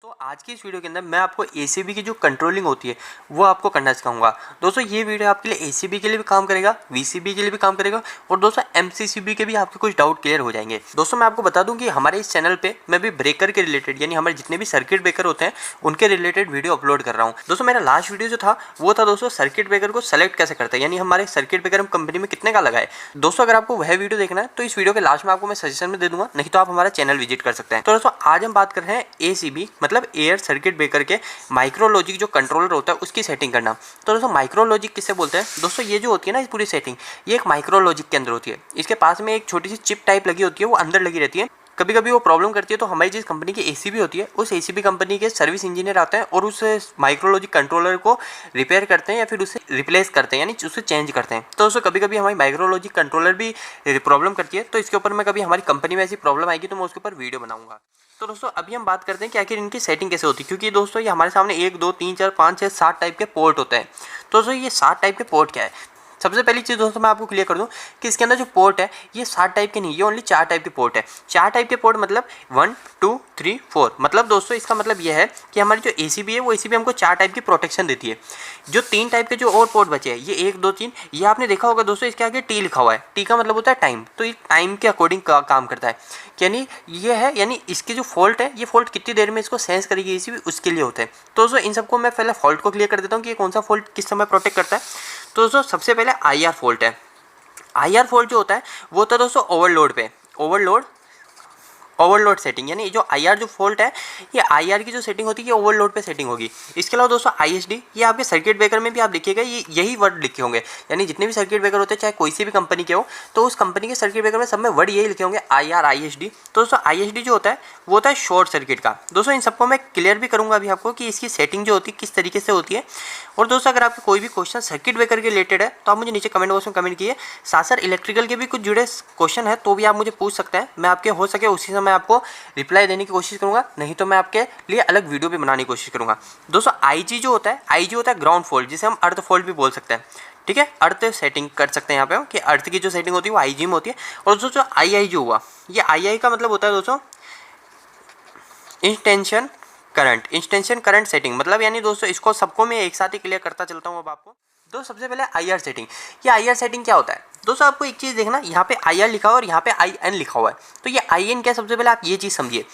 तो आज की इस वीडियो के अंदर मैं आपको एसीबी की जो कंट्रोलिंग होती है वो आपको करना सिखाऊंगा। दोस्तों ये वीडियो आपके लिए एसीबी के लिए भी काम करेगा, वीसीबी के लिए भी काम करेगा और दोस्तों एमसीसीबी के भी आपके कुछ डाउट क्लियर हो जाएंगे। दोस्तों मैं आपको बता दूं कि हमारे इस चैनल पे मैं भी ब्रेकर के रिलेटेड यानी हमारे जितने भी सर्किट ब्रेकर होते हैं उनके रिलेटेड वीडियो अपलोड कर रहा हूँ। दोस्तों मेरा लास्ट वीडियो जो था वो था दोस्तों सर्किट ब्रेकर को सेलेक्ट कैसे करते हैं, यानी हमारे सर्किट ब्रेकर हम कंपनी में कितने का लगाए। दोस्तों अगर आपको वह वीडियो देखना है तो इस वीडियो के लास्ट में आपको मैं सजेशन में दे दूंगा, नहीं तो आप हमारा चैनल विजिट कर सकते हैं। तो दोस्तों आज हम बात कर रहे हैं एसीबी मतलब एयर सर्किट ब्रेकर के माइक्रोलॉजिक जो कंट्रोलर होता है उसकी सेटिंग करना। तो दोस्तों माइक्रोलॉजिक किससे बोलते हैं? दोस्तों ये जो होती है ना, इस पूरी सेटिंग ये एक माइक्रोलॉजिक के अंदर होती है। इसके पास में एक छोटी सी चिप टाइप लगी होती है, वो अंदर लगी रहती है। कभी कभी वो प्रॉब्लम करती है तो हमारी जिस कंपनी की एसीबी होती है उस एसीबी कंपनी के सर्विस इंजीनियर आते हैं और उस माइक्रोलॉजिक कंट्रोलर को रिपेयर करते हैं या फिर उसे रिप्लेस करते हैं, यानी उसे चेंज करते हैं। तो उससे कभी कभी हमारी माइक्रोलॉजिक कंट्रोलर भी प्रॉब्लम करती है। तो इसके ऊपर मैं कभी हमारी कंपनी में ऐसी प्रॉब्लम आएगी तो मैं उसके ऊपर वीडियो बनाऊंगा। तो दोस्तों अभी हम बात करते हैं कि आखिर इनकी सेटिंग कैसे होती है, क्योंकि दोस्तों ये हमारे सामने 1 2 3 4 5 6 7 टाइप के पोर्ट होते हैं। तो दोस्तों ये 7 टाइप के पोर्ट क्या है? सबसे पहली चीज़ दोस्तों मैं आपको क्लियर कर दूं कि इसके अंदर जो पोर्ट है ये 7 टाइप के नहीं, ये ओनली 4 टाइप के पोर्ट है। 4 टाइप के पोर्ट मतलब 1 2 3 4। मतलब दोस्तों इसका मतलब ये है कि हमारी जो एसीबी है वो एसीबी हमको 4 टाइप की प्रोटेक्शन देती है। जो 3 टाइप के जो और पोर्ट बचे हैं ये 1 2 3, ये आपने देखा होगा दोस्तों, इसके आगे टी लिखा हुआ है। टी का मतलब होता है टाइम, तो ये टाइम के अकॉर्डिंग काम करता है। यानी ये है, यानी इसके जो फॉल्ट है ये फॉल्ट कितनी देर में इसको सेंस करेगी एसीबी, उसके लिए होता है। तो दोस्तों इन सबको मैं पहले फॉल्ट को क्लियर कर देता हूँ कि ये कौन सा फॉल्ट किस समय प्रोटेक्ट करता है। तो दोस्तों सबसे पहले आईआर फॉल्ट है। आईआर फॉल्ट जो होता है वो होता है दोस्तों ओवरलोड पे। ओवरलोड सेटिंग, यानी जो आईआर जो फॉल्ट है ये आईआर की जो सेटिंग होती है ये ओवरलोड पे सेटिंग होगी। इसके अलावा दोस्तों आईएसडी, ये आपके सर्किट ब्रेकर में भी आप देखिएगा ये यही वर्ड लिखे होंगे, यानी जितने भी सर्किट ब्रेकर होते हैं चाहे कोई सी भी कंपनी के हो तो उस कंपनी के सर्किट ब्रेकर में सब में वर्ड यही लिखे होंगे, आईआर आईएसडी। तो दोस्तों आईएसडी जो होता है वो होता है शॉर्ट सर्किट का। दोस्तों इन सबको मैं क्लियर भी करूँगा अभी आपको कि इसकी सेटिंग जो होती है किस तरीके से होती है। और दोस्तों अगर आपको कोई भी क्वेश्चन सर्किट ब्रेकर के रिलेटेड है तो आप मुझे नीचे कमेंट बॉक्स में कमेंट कीजिए। साथ साथ इलेक्ट्रिकल के भी कुछ जुड़े क्वेश्चन है तो भी आप मुझे पूछ सकते हैं, मैं आपके हो सके उसी समय आपको रिप्लाई देने की कोशिश करूंगा, नहीं तो मैं आपके लिए अलग वीडियो भी बनाने की कोशिश करूंगा। दोस्तों आईजी जो होता है, आईजी होता है ग्राउंड फॉल्ट, जिसे हम अर्थ फॉल्ट भी बोल सकते हैं। ठीक है, अर्थ सेटिंग कर सकते हैं यहाँ पे हम कि अर्थ की जो सेटिंग होती है वो आईजी में होती है। और दोस्तों जो आई जो हुआ, ये आई का मतलब होता है दोस्तों इंस्टेंशन करंट सेटिंग, मतलब यानी दोस्तों इसको सबको मैं एक साथ ही क्लियर करता चलता हूँ अब आपको। तो सबसे पहले आईआर सेटिंग, ये आईआर सेटिंग क्या होता है? दोस्तों आपको एक चीज़ देखना, यहाँ पे आईआर लिखा हुआ है और यहाँ पे आईएन लिखा हुआ है। तो ये आईएन क्या है, सबसे पहले आप ये चीज़ समझिए।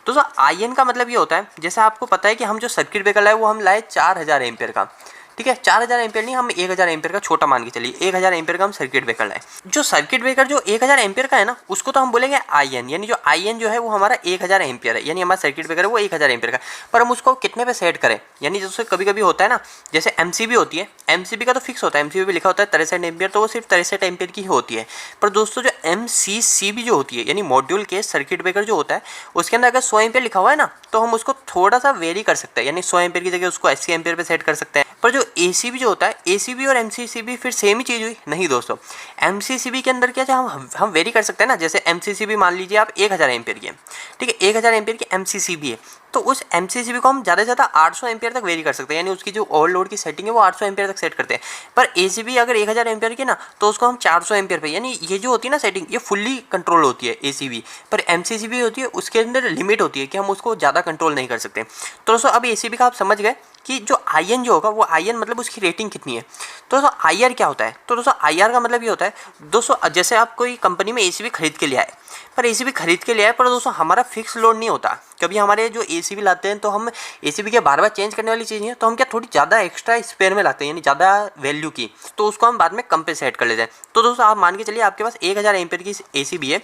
दोस्तों आईएन का मतलब ये होता है, जैसे आपको पता है कि हम जो सर्किट ब्रेकर लाए वो हम लाए 4000 एम्पियर का। ठीक है, 4000 एम्पियर नहीं, हम 1000 एम्पियर का छोटा मान के चलिए, 1000 एम्पियर का हम सर्किट ब्रेकर लाए। जो सर्किट ब्रेकर जो 1000 एम्पियर का है ना उसको तो हम बोलेंगे आईएन, यानी जो आईएन जो है वो हमारा 1000 एम्पियर है, यानी हमारा सर्किट ब्रेकर है वो 1000 एम्पियर का। पर हम उसको कितने पे सेट करें, यानी जैसे कभी कभी होता है ना, जैसे एमसीबी होती है, एमसीबी का तो फिक्स होता है, एमसीबी भी लिखा होता है 63 एम्पियर, तो वो सिर्फ 63 एम्पियर की ही होती है। पर दोस्तों जो एमसीसीबी जो होती है, यानी मॉड्यूल के सर्किट ब्रेकर जो होता है उसके अंदर अगर 100 एम्पियर लिखा हुआ है ना तो हम उसको थोड़ा सा वेरी कर सकते हैं, यानी 100 एम्पियर की जगह उसको 80 एम्पियर पे सेट कर सकते हैं। पर जो एसीबी जो होता है, एसीबी और एमसीसीबी फिर सेम ही चीज़ हुई? नहीं दोस्तों, एमसीसीबी के अंदर क्या है, हम वेरी कर सकते हैं ना। जैसे एमसीसीबी मान लीजिए आप 1000 एम्पियर की है, ठीक है, 1000 एम्पियर की एमसीसीबी है, तो उस एमसीसीबी को हम ज़्यादा से ज़्यादा 800 एम्पियर तक वेरी कर सकते हैं, यानी उसकी जो ओवरलोड की सेटिंग है वो 800 एम्पियर तक सेट करते हैं। पर एसीबी अगर 1000 एम्पियर की ना तो उसको हम 400 एम्पियर पे, यानी ये जो होती है ना सेटिंग ये फुल्ली कंट्रोल होती है एसीबी। पर एमसीसीबी होती है उसके अंदर लिमिट होती है कि हम उसको ज़्यादा कंट्रोल नहीं कर सकते। तो दोस्तों अब एसीबी का आप समझ गए कि जो आईएन जो होगा वो आईएन मतलब उसकी रेटिंग कितनी है। तो दोस्तों आईआर क्या होता है? तो दोस्तों आईआर का मतलब ये होता है दोस्तों, जैसे आप कोई कंपनी में एसीबी खरीद के ले आए, पर एसीबी खरीद के ले आए पर दोस्तों हमारा फिक्स लोड नहीं होता। कभी हमारे जो एसीबी लाते हैं तो हम एसीबी के बार बार चेंज करने वाली चीज़ नहीं है, तो हम क्या थोड़ी ज़्यादा एक्स्ट्रा स्पेयर में लाते हैं, यानी ज़्यादा वैल्यू की, तो उसको हम बाद में कम पे सेट कर लेते हैं। तो दोस्तों आप मान के चलिए आपके पास 1000 एम्पियर की एसीबी है,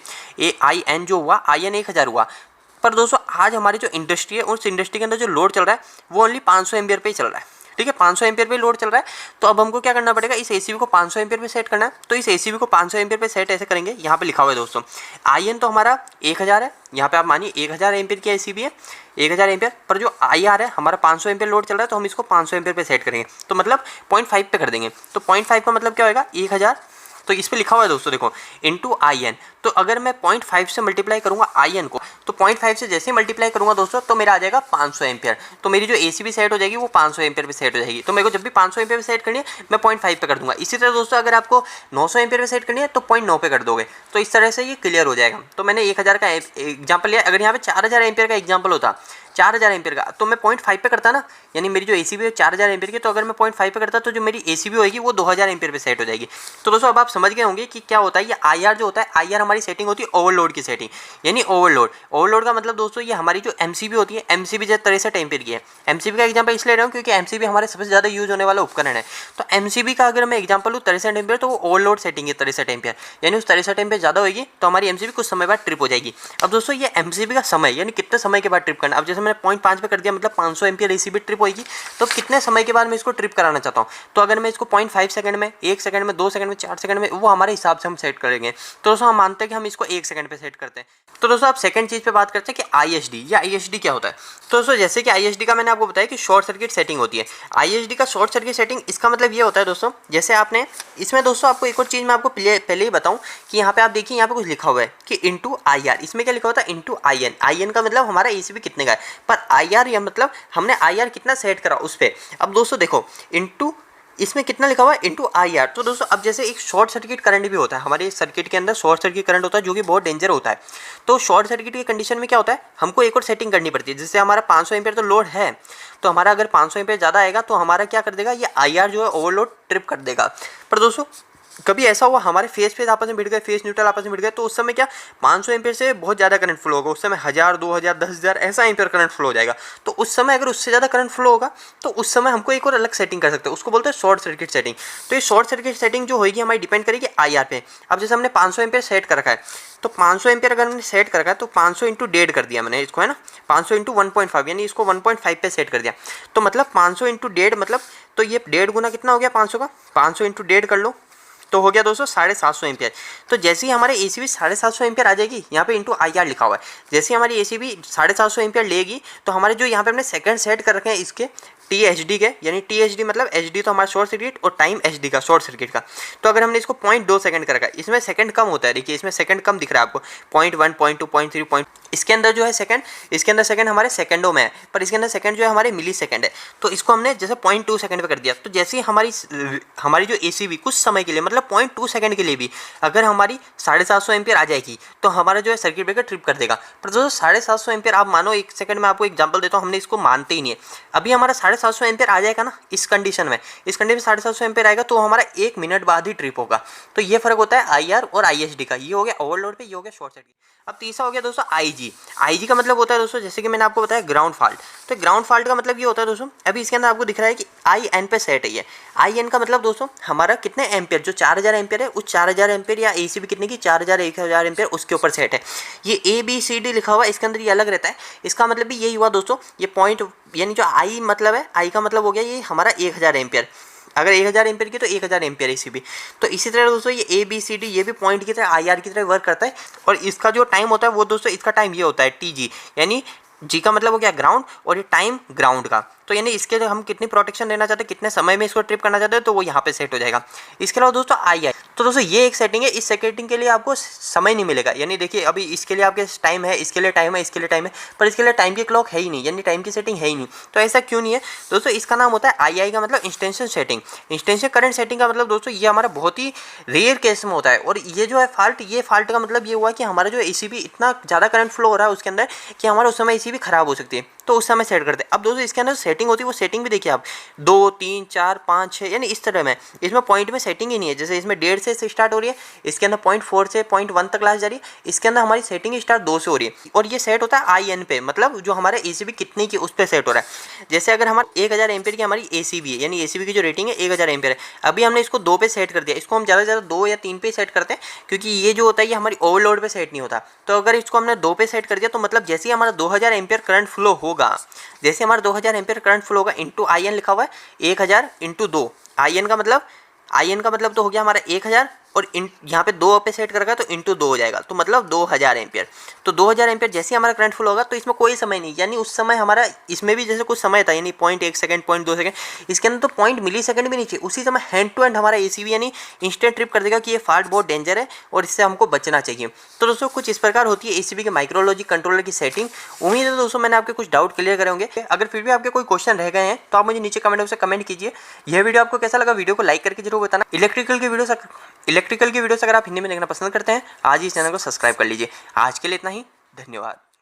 आईएन जो हुआ, आईएन 1000 हुआ। पर दोस्तों आज हमारी जो इंडस्ट्री है उस इंडस्ट्री के अंदर जो लोड चल रहा है वो ओनली 500 एम्पियर पे ही चल रहा है। ठीक है, 500 एम्पियर पे लोड चल रहा है, तो अब हमको क्या करना पड़ेगा, इस एसीबी को 500 एम्पियर पे सेट करना है। तो इस एसीबी को 500 एम्पियर पे सेट ऐसे करेंगे, यहाँ पे लिखा हुआ है दोस्तों आईएन तो हमारा 1000 है, यहाँ पे आप मानिए 1000 एम्पियर की एसीबी है, 1000 एम्पियर, पर जो आईआर है हमारा 500 एम्पियर लोड चल रहा है तो हम इसको 500 एम्पियर पे सेट करेंगे, तो मतलब 0.5 पे कर देंगे। तो 0.5 का मतलब क्या होगा, 1000 तो इस पर लिखा हुआ है दोस्तों देखो इंटू आई एन। तो अगर मैं 0.5 से मल्टीप्लाई करूंगा आई एन को, तो 0.5 से जैसे ही मल्टीप्लाई करूंगा दोस्तों तो मेरा आ जाएगा 500 एम्पियर। तो मेरी जो एसी भी सेट हो जाएगी वो 500 एम्पियर पे सेट हो जाएगी। तो मेरे को जब भी 500 एम्पियर पे सेट करनी है मैं 0.5 पे कर दूंगा। इसी तरह दोस्तों अगर आपको 900 एम्पियर पे सेट करनी है तो 0.9 पे कर दोगे। तो इस तरह से ये क्लियर हो जाएगा। तो मैंने 1000 का एग्जाम्पल लिया। अगर यहाँ पे 4000 एम्पियर का एग्जाम्पल होता, 4000 एम्पियर का, तो मैं 0.5 पे करता ना, यानी मेरी जो एसी भी है 4000 एम्पियर की, तो अगर मैं 0.5 पे करता तो जो मेरी एसी भी होगी वो 2000 एम्पियर पे सेट हो जाएगी। तो दोस्तों अब आप समझ गए होंगे कि क्या होता है ये आईआर जो होता है। आईआर हमारी सेटिंग होती है ओवरलोड की सेटिंग, यानी ओवरलोड। ओवरलोड का मतलब दोस्तों ये हमारी जो एमसीबी होती है, एमसीबी जो 63 एम्पियर की है। एमसीबी का एग्जाम्पल इसलिए रहा हूँ क्योंकि एमसीबी हमारे सबसे ज़्यादा यूज होने वाला उपकरण है। तो एमसीबी का अगर मैं एग्जाम्पल लूँ 63 एम्पियर, तो वो ओवरलोड सेटिंग है 63 एम्पियर, यानी उस 63 एम्पियर ज़्यादा होगी तो हमारी एमसीबी कुछ समय बाद ट्रिप हो जाएगी। अब दोस्तों ये एमसीबी का समय यानी कितने समय के बाद ट्रिप करना। अब जैसे मैंने 0.5 पे कर दिया मतलब 500 एम्पियर एसी भी ट्रिप होगी, तो कितने समय के बाद मैं इसको ट्रिप कराना चाहता हूँ। तो अगर मैं इसको 0.5 सेकंड में, 1 सेकंड में, 2 सेकंड में, 4 सेकंड में, वो हमारे हिसाब से हम सेट करेंगे। तो दोस्तों हम मानते हैं कि हम इसको 1 सेकंड पे सेट करते हैं। तो दोस्तों आप सेकंड चीज़ पे बात करते हैं कि आईएसडी, या आईएसडी क्या होता है। तो दोस्तों जैसे कि आईएसडी का मैंने आपको बताया कि शॉर्ट सर्किट सेटिंग होती है। आईएसडी का शॉर्ट सर्किट सेटिंग, इसका मतलब ये होता है दोस्तों, जैसे आपने इसमें दोस्तों आपको एक और चीज़ मैं आपको पहले ही बताऊँ कि यहाँ पे आप देखिए यहाँ पे कुछ लिखा हुआ है कि इंटू आई आर। इसमें क्या लिखा होता है into I N. I N का मतलब हमारा एसीबी कितने का है, पर आई आर या मतलब हमने आई आर कितना सेट करा उस पर। अब दोस्तों देखो इंटू इसमें कितना लिखा हुआ है इंटू आई आर। तो दोस्तों अब जैसे एक शॉर्ट सर्किट करंट भी होता है, हमारे सर्किट के अंदर शॉर्ट सर्किट करंट होता है जो कि बहुत डेंजर होता है। तो शॉर्ट सर्किट की कंडीशन में क्या होता है, हमको एक और सेटिंग करनी पड़ती है। जैसे हमारा 500 एम्पियर तो लोड है, तो हमारा अगर 500 एम्पियर ज़्यादा आएगा तो हमारा क्या कर देगा, ये आई आर जो है ओवरलोड ट्रिप कर देगा। पर दोस्तों कभी ऐसा हुआ हमारे फेस आपस में भिड़ गए, फेस न्यूट्रल आपस में भिड़ गए, तो उस समय क्या 500 एम्पियर से बहुत ज़्यादा करंट फ्लो होगा। उस समय 1000, 2000, 10000 ऐसा एम्पियर करंट फ्लो हो जाएगा। तो उस समय अगर उससे ज़्यादा करंट फ्लो होगा तो उस समय हमको एक और अलग सेटिंग कर सकते हैं, उसको बोलते हैं शॉर्ट सर्किट सेटिंग। तो ये शॉर्ट सर्किट सेटिंग जो होगी हमारी डिपेंड करेगी आईआर पे। अब जैसे हमने 500 एम्पियर सेट कर रखा है, तो 500 एम्पियर अगर हमने सेट कर रखा है तो 500 इंटू 1.5 कर दिया मैंने इसको, है ना, 500 इंटू 1.5 यानी इसको 1.5 पे सेट कर दिया। तो मतलब 500 इंटू 1.5 मतलब, तो ये 1.5 गुना कितना हो गया 500 का, 500 इंटू 1.5 कर लो तो हो गया दोस्तों 750 एम्पियर। तो जैसे ही हमारे एसीबी 750 एम्पियर आ जाएगी, यहाँ पे इंटू आईआर लिखा हुआ है, जैसे ही हमारी एसीबी 750 एम्पियर लेगी तो हमारे जो यहाँ पे हमने सेकंड सेट कर रखे हैं इसके टीएचडी के, यानी टीएचडी मतलब एचडी तो हमारा शॉर्ट सर्किट और टाइम एचडी का शॉर्ट सर्किट का। तो अगर हमने इसको 0.2 सेकंड कर रखा है, इसमें सेकंड कम होता है, देखिए इसमें सेकंड कम दिख रहा है आपको 0.1, 0.2, 0.3, इसके अंदर जो है सेकंड, इसके अंदर सेकंड हमारे सेकंडों में है, पर इसके अंदर सेकंड जो है हमारे मिली सेकंड है। तो इसको हमने जैसे 0.2 सेकंड पे कर दिया, तो जैसे ही हमारी जो एसीबी कुछ समय के लिए मतलब 0.2 सेकंड के लिए भी अगर हमारी 750 एम्पियर आ जाएगी तो हमारा जो है सर्किट ब्रेकर ट्रिप कर देगा। पर दोस्तों 750 एम्पियर आप मानो, एक सेकंड में आपको एग्जांपल देता हूँ, हमने इसको मानते ही नहीं है। अभी हमारा 750 एम्पियर आ जाएगा ना इस कंडीशन में, इस कंडीशन में 750 एम्पियर आएगा तो हमारा 1 मिनट बाद ही ट्रिप होगा। तो ये फर्क होता है आईआर और आईएसडी का। ये हो गया ओवरलोड पे, ये हो गया शॉर्ट सर्किट। अब तीसरा हो गया दोस्तों आईजी। आईजी का मतलब होता है दोस्तों, जैसे कि मैंने आपको बताया ग्राउंड फॉल्ट। तो ग्राउंड फॉल्ट का मतलब ये होता है दोस्तों, अभी इसके अंदर आपको दिख रहा है कि आई एन पे सेट है ये। आई एन का मतलब दोस्तों हमारा कितने एम्पियर, जो 4000 एम्पियर है उस 4000 एम्पियर या एसीबी कितने की 4000, 1000 एम्पियर उसके ऊपर सेट है। ये ABCD लिखा हुआ है, इसके अंदर ये अलग रहता है। इसका मतलब भी यही हुआ दोस्तों, ये पॉइंट यानी जो आई मतलब है, आई का मतलब हो गया ये हमारा 1000 एम्पियर। अगर 1000 एम्पियर की तो 1000 एम्पियर एसीबी। तो इसी तरह दोस्तों ये ABCD ये भी पॉइंट की तरह आईआर की तरह वर्क करता है। और इसका जो टाइम होता है वो दोस्तों, इसका टाइम ये होता है TG, यानी जी का मतलब हो गया ग्राउंड और ये टाइम ग्राउंड का। तो यानी इसके लिए हम कितनी प्रोटेक्शन देना चाहते हैं, कितने समय में इसको ट्रिप करना चाहते हैं, तो वो यहाँ पे सेट हो जाएगा। इसके अलावा दोस्तों आई। तो दोस्तों ये एक सेटिंग है, इस सेटिंग के लिए आपको समय नहीं मिलेगा। यानी देखिए अभी इसके लिए आपके टाइम है, इसके लिए टाइम है, इसके लिए टाइम है, पर इसके लिए टाइम की क्लॉक है ही नहीं, यानी टाइम की सेटिंग है ही नहीं। तो ऐसा क्यों नहीं है दोस्तों, इसका नाम होता है आई का मतलब इंस्टेंशन सेटिंग। इंस्टेंशन करंट सेटिंग का मतलब दोस्तों ये हमारा बहुत ही रेयर केस में होता है। और ये जो है फॉल्ट, ये फॉल्ट का मतलब ये हुआ कि हमारा जो एसीबी इतना ज़्यादा करंट फ्लो हो रहा है उसके अंदर कि हमारा उस समय एसीबी खराब हो सकती है, तो उस समय सेट करते हैं। अब दोस्तों इसके अंदर सेटिंग होती है, वो सेटिंग भी देखिए आप 2, 3, 4, 5, 6 यानी इस तरह में। इसमें पॉइंट में सेटिंग ही नहीं है। जैसे इसमें 1.5 से स्टार्ट हो रही है, इसके अंदर 0.4 से 0.1 तक क्लास जा रही है, इसके अंदर हमारी सेटिंग स्टार्ट 2 से हो रही है। और ये सेट होता है IN पे, मतलब जो हमारे एसीबी कितने की उस पर सेट हो रहा है। जैसे अगर हमारे 1000 एम्पियर की हमारी एसीबी है, यानी एसीबी की जो रेटिंग है 1000 एम्पियर है, अभी हमने इसको 2 पे सेट कर दिया। इसको हम ज़्यादा से ज़्यादा 2 या 3 पे सेट करते हैं, क्योंकि ये जो होता है ये हमारी ओवरलोड पे सेट नहीं होता। तो अगर इसको हमने 2 पे सेट कर दिया तो मतलब जैसे ही हमारा 2000 एम्पियर करंट फ्लो होगा, जैसे हमारा 2000 एम्पियर करंट फ्लो होगा, इंटू IN लिखा हुआ है 1000 इंटू 2। IN का मतलब तो हो गया हमारा 1000 और यहाँ पे 2 पे सेट करेगा तो इंटू 2 हो जाएगा, तो मतलब 2000 एम्पियर। तो 2000 एम्पियर जैसे ही हमारा करंट फ्लो होगा तो इसमें कोई समय नहीं, यानी उस समय हमारा इसमें भी जैसे कुछ समय था, यानी 0.1 सेकंड 0.2 सेकंड, इसके अंदर तो 0 मिली सेकंड भी नहीं चाहिए, उसी समय हैंड टू हैंड हमारा एसीबी यानी इंस्टेंट ट्रिप कर देगा कि ये फॉल्ट बहुत डेंजर है और इससे हमको बचना चाहिए। तो दोस्तों कुछ इस प्रकार होती है एसीबी के माइक्रोलॉजी कंट्रोलर की सेटिंग। उम्मीद है दोस्तों मैंने आपके कुछ डाउट क्लियर करे होंगे। अगर फिर भी आपके कोई क्वेश्चन रह गए हैं तो आप मुझे नीचे कमेंट बॉक्स में कमेंट कीजिए। यह वीडियो आपको कैसा लगा, वीडियो को लाइक करके जरूर बताना। इलेक्ट्रिकल की वीडियोस अगर आप हिंदी में देखना पसंद करते हैं आज ही इस चैनल को सब्सक्राइब कर लीजिए। आज के लिए इतना ही, धन्यवाद।